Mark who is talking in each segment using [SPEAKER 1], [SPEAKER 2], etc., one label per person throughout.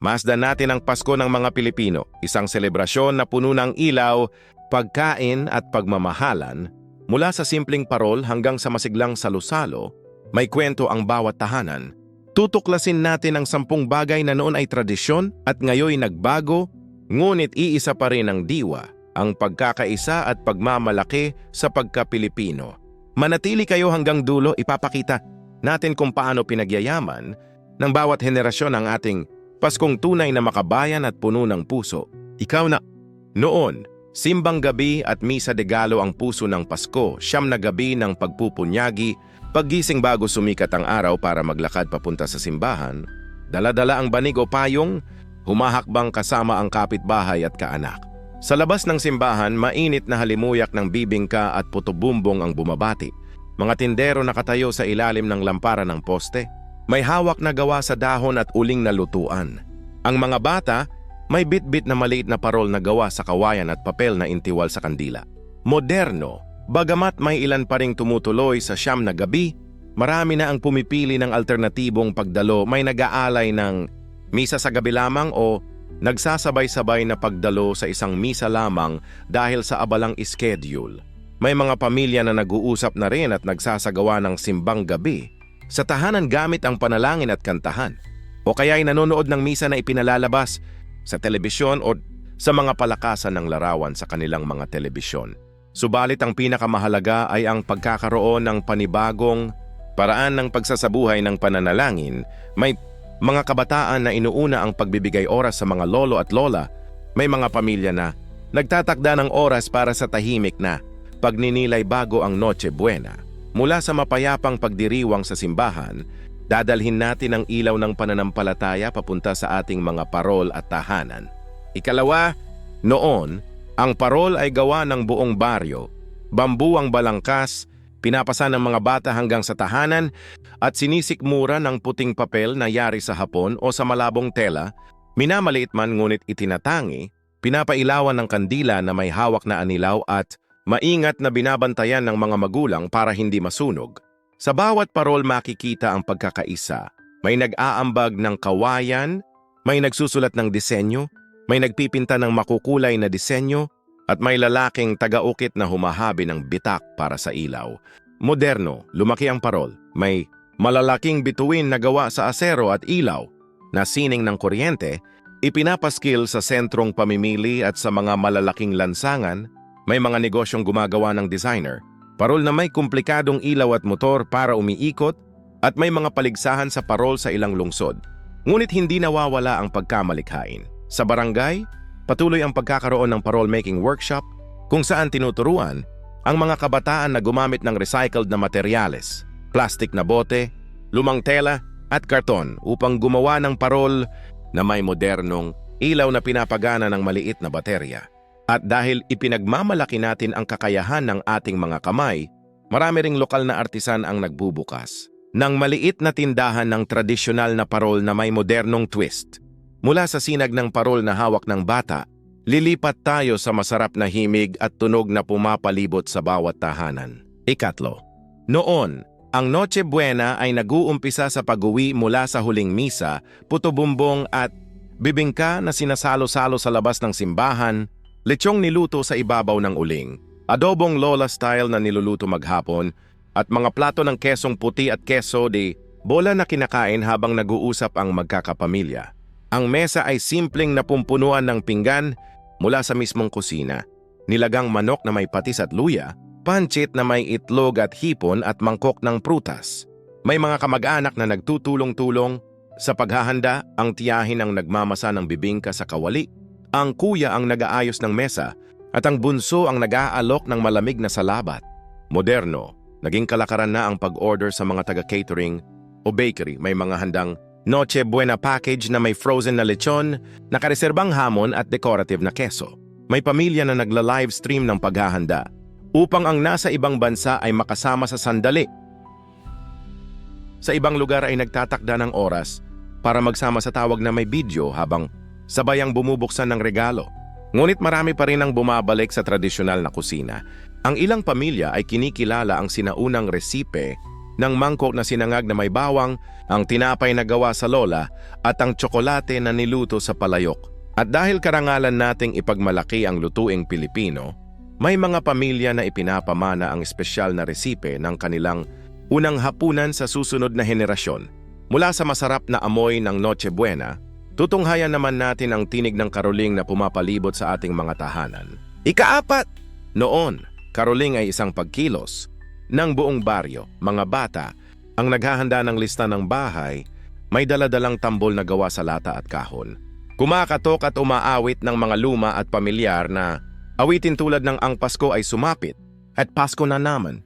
[SPEAKER 1] Masdan natin ang Pasko ng mga Pilipino, isang selebrasyon na puno ng ilaw, pagkain at pagmamahalan. Mula sa simpleng parol hanggang sa masiglang salusalo, may kwento ang bawat tahanan. Tutuklasin natin ang 10 bagay na noon ay tradisyon at ngayoy nagbago, ngunit iisa pa rin ang diwa, ang pagkakaisa at pagmamalaki sa pagka-Pilipino. Manatili kayo hanggang dulo, ipapakita natin kung paano pinagyayaman ng bawat henerasyon ang ating Paskong tunay na makabayan at puno ng puso. Ikaw na. Noon, simbang gabi at misa de galo ang puso ng Pasko, 9 na gabi ng pagpupunyagi, paggising bago sumikat ang araw para maglakad papunta sa simbahan, dala-dala ang banig o payong, humahakbang kasama ang kapitbahay at kaanak. Sa labas ng simbahan, mainit na halimuyak ng bibingka at putubumbong ang bumabati. Mga tindero nakatayo sa ilalim ng lampara ng poste. May hawak na gawa sa dahon at uling na lutuan. Ang mga bata, may bit-bit na maliit na parol na gawa sa kawayan at papel na intiwal sa kandila. Moderno, bagamat may ilan pa ring tumutuloy sa 9 na gabi, marami na ang pumipili ng alternatibong pagdalo. May nag-aalay ng misa sa gabi lamang o nagsasabay-sabay na pagdalo sa isang misa lamang dahil sa abalang schedule. May mga pamilya na nag-uusap na rin at nagsasagawa ng simbang gabi sa tahanan gamit ang panalangin at kantahan, o kaya ay nanonood ng misa na ipinalalabas sa telebisyon o sa mga palakasan ng larawan sa kanilang mga telebisyon. Subalit ang pinakamahalaga ay ang pagkakaroon ng panibagong paraan ng pagsasabuhay ng pananalangin. May mga kabataan na inuuna ang pagbibigay oras sa mga lolo at lola. May mga pamilya na nagtatakda ng oras para sa tahimik na pagninilay bago ang Noche Buena. Mula sa mapayapang pagdiriwang sa simbahan, dadalhin natin ang ilaw ng pananampalataya papunta sa ating mga parol at tahanan. Ikalawa, noon, ang parol ay gawa ng buong baryo. Bambu ang balangkas, pinapasa ng mga bata hanggang sa tahanan at sinisikmura ng puting papel na yari sa hapon o sa malabong tela, minamaliit man ngunit itinatangi, pinapailawan ng kandila na may hawak na anilaw at maingat na binabantayan ng mga magulang para hindi masunog. Sa bawat parol makikita ang pagkakaisa. May nag-aambag ng kawayan, may nagsusulat ng disenyo, may nagpipinta ng makukulay na disenyo, at may lalaking taga-ukit na humahabi ng bitak para sa ilaw. Moderno, lumaki ang parol. May malalaking bituin na gawa sa asero at ilaw na sining ng kuryente, ipinapaskil sa sentrong pamimili at sa mga malalaking lansangan. May mga negosyong gumagawa ng designer, parol na may komplikadong ilaw at motor para umiikot, at may mga paligsahan sa parol sa ilang lungsod. Ngunit hindi nawawala ang pagkamalikhain. Sa barangay, patuloy ang pagkakaroon ng parol making workshop kung saan tinuturuan ang mga kabataan na gumamit ng recycled na materyales, plastic na bote, lumang tela at karton upang gumawa ng parol na may modernong ilaw na pinapagana ng maliit na baterya. At dahil ipinagmamalaki natin ang kakayahan ng ating mga kamay, marami ring lokal na artisan ang nagbubukas ng maliit na tindahan ng tradisyonal na parol na may modernong twist. Mula sa sinag ng parol na hawak ng bata, lilipat tayo sa masarap na himig at tunog na pumapalibot sa bawat tahanan. Ikatlo, noon, ang Noche Buena ay nag-uumpisa sa pag-uwi mula sa huling misa, putubumbong at bibingka na sinasalo-salo sa labas ng simbahan, lechong niluto sa ibabaw ng uling, adobong lola style na niluluto maghapon, at mga plato ng kesong puti at keso de bola na kinakain habang nag-uusap ang magkakapamilya. Ang mesa ay simpleng napumpunuan ng pinggan mula sa mismong kusina, nilagang manok na may patis at luya, pancit na may itlog at hipon at mangkok ng prutas. May mga kamag-anak na nagtutulong-tulong sa paghahanda, ang tiyahin ang nagmamasa ng bibingka sa kawali, ang kuya ang nag-aayos ng mesa, at ang bunso ang nag-aalok ng malamig na salabat. Moderno, naging kalakaran na ang pag-order sa mga taga-catering o bakery. May mga handang Noche Buena package na may frozen na lechon, nakareserbang hamon at decorative na keso. May pamilya na nagla-livestream ng paghahanda upang ang nasa ibang bansa ay makasama sa sandali. Sa ibang lugar ay nagtatakda ng oras para magsama sa tawag na may video habang sabayang bumubuksan ng regalo. Ngunit marami pa rin ang bumabalik sa tradisyonal na kusina. Ang ilang pamilya ay kinikilala ang sinaunang resipe ng mangkok na sinangag na may bawang, ang tinapay na gawa sa lola, at ang tsokolate na niluto sa palayok. At dahil karangalan nating ipagmalaki ang lutuing Pilipino, may mga pamilya na ipinapamana ang espesyal na resipe ng kanilang unang hapunan sa susunod na henerasyon. Mula sa masarap na amoy ng Noche Buena, tutunghayan naman natin ang tinig ng karoling na pumapalibot sa ating mga tahanan. Ika-4! Noon, karoling ay isang pagkilos ng buong baryo. Mga bata ang naghahanda ng lista ng bahay, may daladalang tambol na gawa sa lata at kahon. Kumakatok at umaawit ng mga luma at pamilyar na awitin tulad ng Ang Pasko ay Sumapit at Pasko na Naman.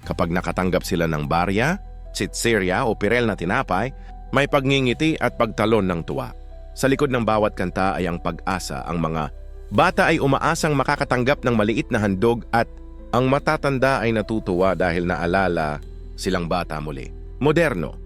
[SPEAKER 1] Kapag nakatanggap sila ng barya, tsitsirya o pirel na tinapay, may pagngingiti at pagtalon ng tuwa. Sa likod ng bawat kanta ay ang pag-asa. Ang mga bata ay umaasang makakatanggap ng maliit na handog at ang matatanda ay natutuwa dahil naalala silang bata muli. Moderno,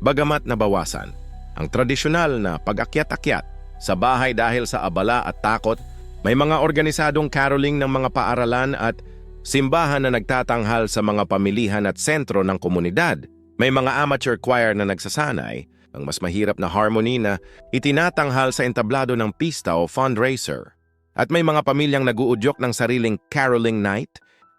[SPEAKER 1] bagamat nabawasan, ang tradisyonal na pag-akyat-akyat sa bahay dahil sa abala at takot, may mga organisadong caroling ng mga paaralan at simbahan na nagtatanghal sa mga pamilihan at sentro ng komunidad. May mga amateur choir na nagsasanay ang mas mahirap na harmony na itinatanghal sa entablado ng pista o fundraiser. At may mga pamilyang naguudyok ng sariling caroling night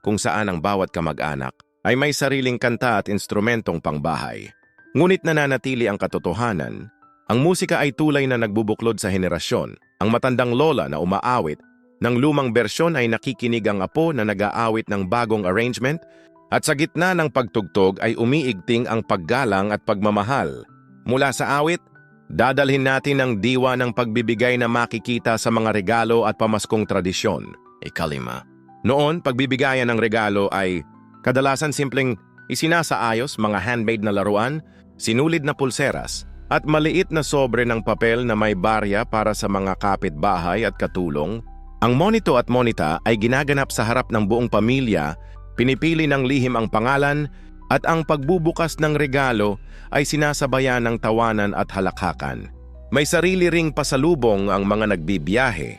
[SPEAKER 1] kung saan ang bawat kamag-anak ay may sariling kanta at instrumentong pangbahay. Ngunit nananatili ang katotohanan. Ang musika ay tulay na nagbubuklod sa henerasyon. Ang matandang lola na umaawit ng lumang bersyon ay nakikinig ang apo na nag-aawit ng bagong arrangement at sa gitna ng pagtugtog ay umiigting ang paggalang at pagmamahal. Mula sa awit, dadalhin natin ang diwa ng pagbibigay na makikita sa mga regalo at pamaskong tradisyon. Ika-5. Noon, pagbibigayan ng regalo ay kadalasan simpleng isinasaayos, mga handmade na laruan, sinulid na pulseras, at maliit na sobre ng papel na may barya para sa mga kapitbahay at katulong. Ang monito at monita ay ginaganap sa harap ng buong pamilya, pinipili ng lihim ang pangalan, at ang pagbubukas ng regalo ay sinasabayan ng tawanan at halakhakan. May sarili ring pasalubong ang mga nagbibiyahe,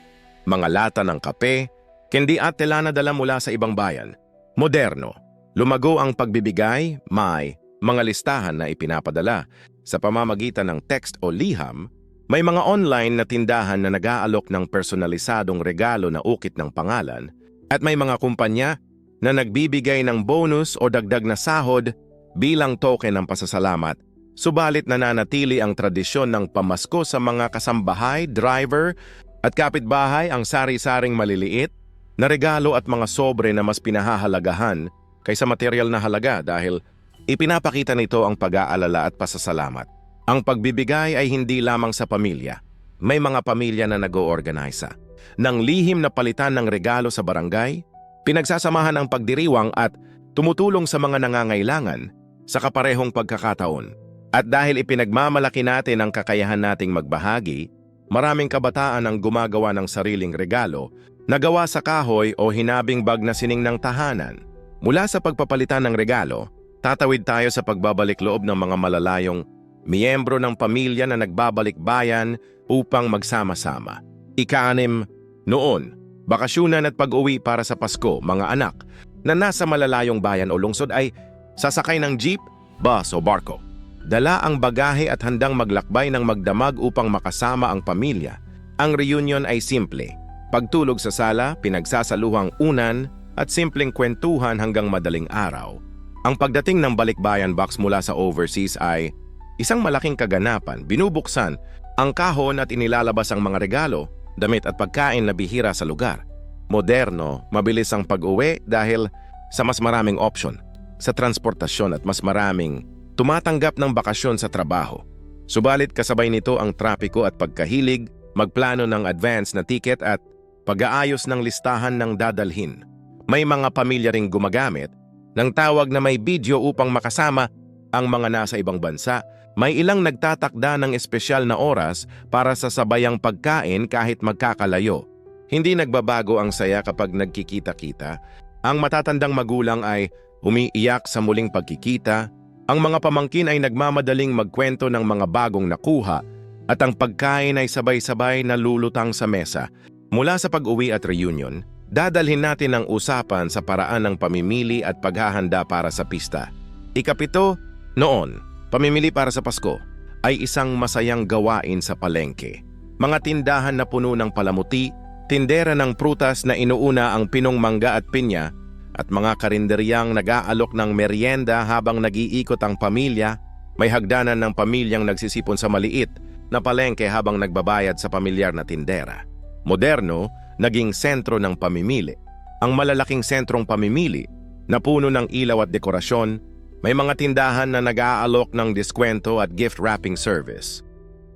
[SPEAKER 1] mga lata ng kape, kendi at tela na dala mula sa ibang bayan. Moderno, lumago ang pagbibigay, may mga listahan na ipinapadala sa pamamagitan ng text o liham. May mga online na tindahan na nag-aalok ng personalisadong regalo na ukit ng pangalan at may mga kumpanya na nagbibigay ng bonus o dagdag na sahod bilang token ng pasasalamat. Subalit nananatili ang tradisyon ng pamasko sa mga kasambahay, driver at kapitbahay, ang sari-saring maliliit na regalo at mga sobre na mas pinahahalagahan kaysa material na halaga dahil ipinapakita nito ang pag-aalala at pasasalamat. Ang pagbibigay ay hindi lamang sa pamilya. May mga pamilya na nag-oorganisa ng lihim na palitan ng regalo sa barangay, pinagsasamahan ang pagdiriwang at tumutulong sa mga nangangailangan sa kaparehong pagkakataon. At dahil ipinagmamalaki natin ang kakayahan nating magbahagi, maraming kabataan ang gumagawa ng sariling regalo na gawa sa kahoy o hinabing bag na sining ng tahanan. Mula sa pagpapalitan ng regalo, tatawid tayo sa pagbabalik loob ng mga malalayong miyembro ng pamilya na nagbabalik bayan upang magsama-sama. Ika-6, noon, bakasyunan at pag-uwi para sa Pasko, mga anak na nasa malalayong bayan o lungsod ay sasakay ng jeep, bus o barko. Dala ang bagahe at handang maglakbay ng magdamag upang makasama ang pamilya. Ang reunion ay simple. Pagtulog sa sala, pinagsasaluhang unan at simpleng kwentuhan hanggang madaling araw. Ang pagdating ng balikbayan box mula sa overseas ay isang malaking kaganapan. Binubuksan ang kahon at inilalabas ang mga regalo, damit at pagkain na bihira sa lugar. Moderno, mabilis ang pag-uwi dahil sa mas maraming option sa transportasyon at mas maraming tumatanggap ng bakasyon sa trabaho. Subalit kasabay nito ang trapiko at pagkahilig, magplano ng advance na ticket at pag-aayos ng listahan ng dadalhin. May mga pamilya ring gumagamit ng tawag na may video upang makasama ang mga nasa ibang bansa. May ilang nagtatakda ng espesyal na oras para sa sabayang pagkain kahit magkakalayo. Hindi nagbabago ang saya kapag nagkikita-kita. Ang matatandang magulang ay umiiyak sa muling pagkikita. Ang mga pamangkin ay nagmamadaling magkwento ng mga bagong nakuha at ang pagkain ay sabay-sabay na lulutang sa mesa. Mula sa pag-uwi at reunion, dadalhin natin ang usapan sa paraan ng pamimili at paghahanda para sa pista. Ikapito, noon, pamimili para sa Pasko ay isang masayang gawain sa palengke. Mga tindahan na puno ng palamuti, tindera ng prutas na inuuna ang pinong mangga at pinya, at mga karinderyang nag-aalok ng merienda habang nag-iikot ang pamilya, may hagdanan ng pamilyang nagsisipon sa maliit na palengke habang nagbabayad sa pamilyar na tindera. Moderno, naging sentro ng pamimili. Ang malalaking sentrong pamimili na puno ng ilaw at dekorasyon, may mga tindahan na nag-aalok ng diskwento at gift wrapping service.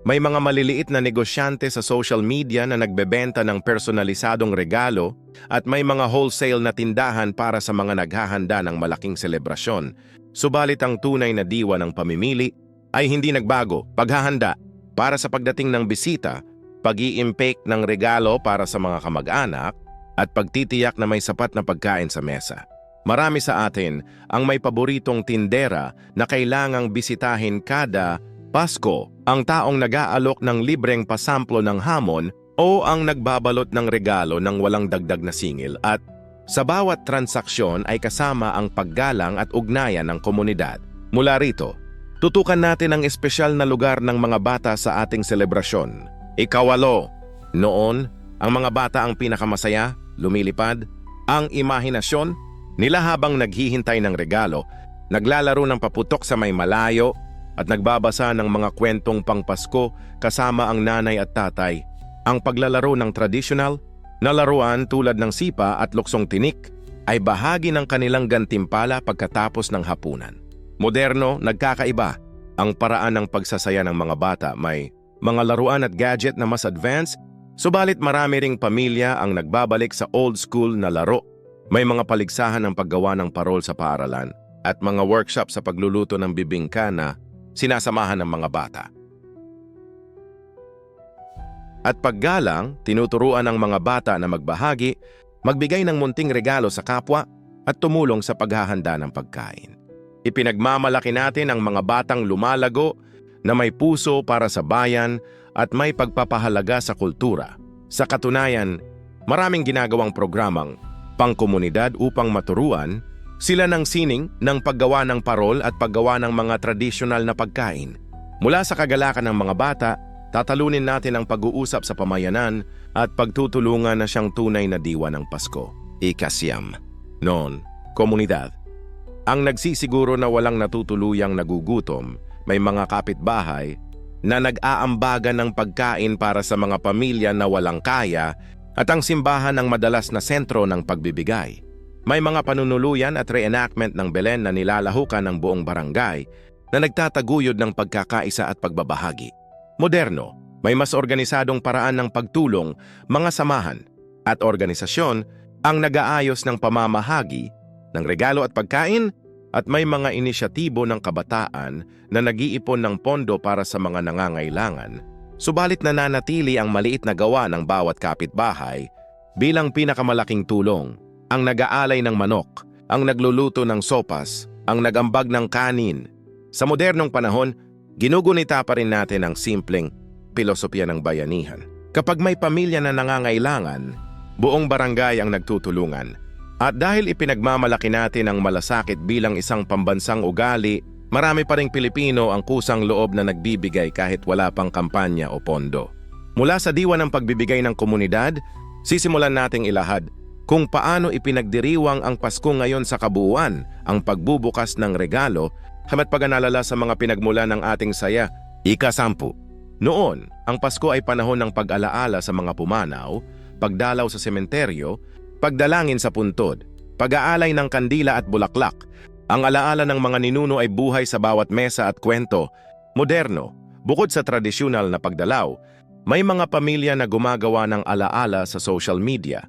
[SPEAKER 1] May mga maliliit na negosyante sa social media na nagbebenta ng personalisadong regalo at may mga wholesale na tindahan para sa mga naghahanda ng malaking selebrasyon. Subalit ang tunay na diwa ng pamimili ay hindi nagbago, paghahanda para sa pagdating ng bisita, pag-i-impake ng regalo para sa mga kamag-anak, at pagtitiyak na may sapat na pagkain sa mesa. Marami sa atin ang may paboritong tindera na kailangang bisitahin kada Pasko, ang taong nag-aalok ng libreng pasamplo ng hamon o ang nagbabalot ng regalo ng walang dagdag na singil, at sa bawat transaksyon ay kasama ang paggalang at ugnayan ng komunidad. Mula rito, tutukan natin ang espesyal na lugar ng mga bata sa ating selebrasyon. Ikawalo, noon, ang mga bata ang pinakamasaya, lumilipad, ang imahinasyon nila habang naghihintay ng regalo, naglalaro ng paputok sa may malayo, at nagbabasa ng mga kwentong pangpasko kasama ang nanay at tatay. Ang paglalaro ng tradisyonal na laruan tulad ng sipa at luksong tinik ay bahagi ng kanilang gantimpala pagkatapos ng hapunan. Moderno, nagkakaiba. Ang paraan ng pagsasaya ng mga bata, may mga laruan at gadget na mas advanced, subalit marami ring pamilya ang nagbabalik sa old school na laro. May mga paligsahan ng paggawa ng parol sa paaralan at mga workshop sa pagluluto ng bibingka na sinasamahan ng mga bata. At paggalang, tinuturuan ng mga bata na magbahagi, magbigay ng munting regalo sa kapwa at tumulong sa paghahanda ng pagkain. Ipinagmamalaki natin ang mga batang lumalago na may puso para sa bayan at may pagpapahalaga sa kultura. Sa katunayan, maraming ginagawang programang pangkomunidad upang maturuan sila ng sining ng paggawa ng parol at paggawa ng mga tradisyonal na pagkain. Mula sa kagalakan ng mga bata, tatalunin natin ang pag-uusap sa pamayanan at pagtutulungan na siyang tunay na diwa ng Pasko. Ikasyam, noon, komunidad. Ang nagsisiguro na walang natutuluyang nagugutom, may mga kapitbahay na nag-aambagan ng pagkain para sa mga pamilya na walang kaya, at ang simbahan ang madalas na sentro ng pagbibigay. May mga panunuluyan at reenactment ng Belen na nilalahukan ng buong barangay na nagtataguyod ng pagkakaisa at pagbabahagi. Moderno, may mas organisadong paraan ng pagtulong, mga samahan at organisasyon ang nag-aayos ng pamamahagi ng regalo at pagkain, at may mga inisyatibo ng kabataan na nag-iipon ng pondo para sa mga nangangailangan. Subalit nananatili ang maliit na gawa ng bawat kapitbahay bilang pinakamalaking tulong. Ang nag-aalay ng manok, ang nagluluto ng sopas, ang nagambag ng kanin. Sa modernong panahon, ginugunita pa rin natin ang simpleng pilosopiya ng bayanihan. Kapag may pamilya na nangangailangan, buong barangay ang nagtutulungan. At dahil ipinagmamalaki natin ang malasakit bilang isang pambansang ugali, marami pa ring Pilipino ang kusang loob na nagbibigay kahit wala pang kampanya o pondo. Mula sa diwa ng pagbibigay ng komunidad, sisimulan nating ilahad kung paano ipinagdiriwang ang Pasko ngayon sa kabuuan, ang pagbubukas ng regalo, hangga't pag-analala sa mga pinagmula ng ating saya. Ika-10. Noon, ang Pasko ay panahon ng pag-alaala sa mga pumanaw, pagdalaw sa sementeryo, pagdalangin sa puntod, pag-aalay ng kandila at bulaklak. Ang alaala ng mga ninuno ay buhay sa bawat mesa at kwento. Moderno, bukod sa tradisyonal na pagdalaw, may mga pamilya na gumagawa ng alaala sa social media.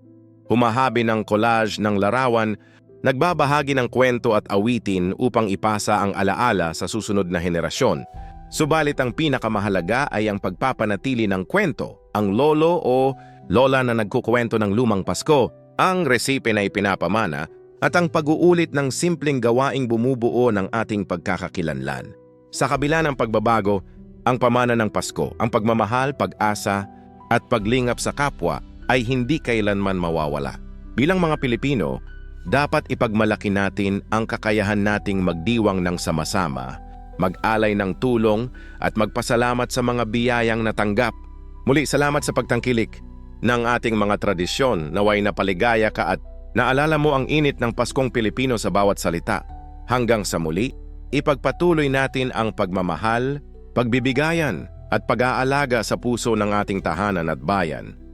[SPEAKER 1] Humahabi ng collage ng larawan, nagbabahagi ng kwento at awitin upang ipasa ang alaala sa susunod na henerasyon. Subalit ang pinakamahalaga ay ang pagpapanatili ng kwento, ang lolo o lola na nagkukwento ng lumang Pasko, ang resipe na ipinapamana, at ang pag-uulit ng simpleng gawaing bumubuo ng ating pagkakakilanlan. Sa kabila ng pagbabago, ang pamana ng Pasko, ang pagmamahal, pag-asa, at paglingap sa kapwa ay hindi kailanman mawawala. Bilang mga Pilipino, Dapat ipagmalaki natin ang kakayahan nating magdiwang ng sama-sama, mag-alay ng tulong at magpasalamat sa mga biyayang natanggap. Muli, salamat sa pagtangkilik ng ating mga tradisyon. Naway napaligaya ka at naalala mo ang init ng Paskong Pilipino sa bawat salita. Hanggang sa muli, ipagpatuloy natin ang pagmamahal, pagbibigayan at pag-aalaga sa puso ng ating tahanan at bayan.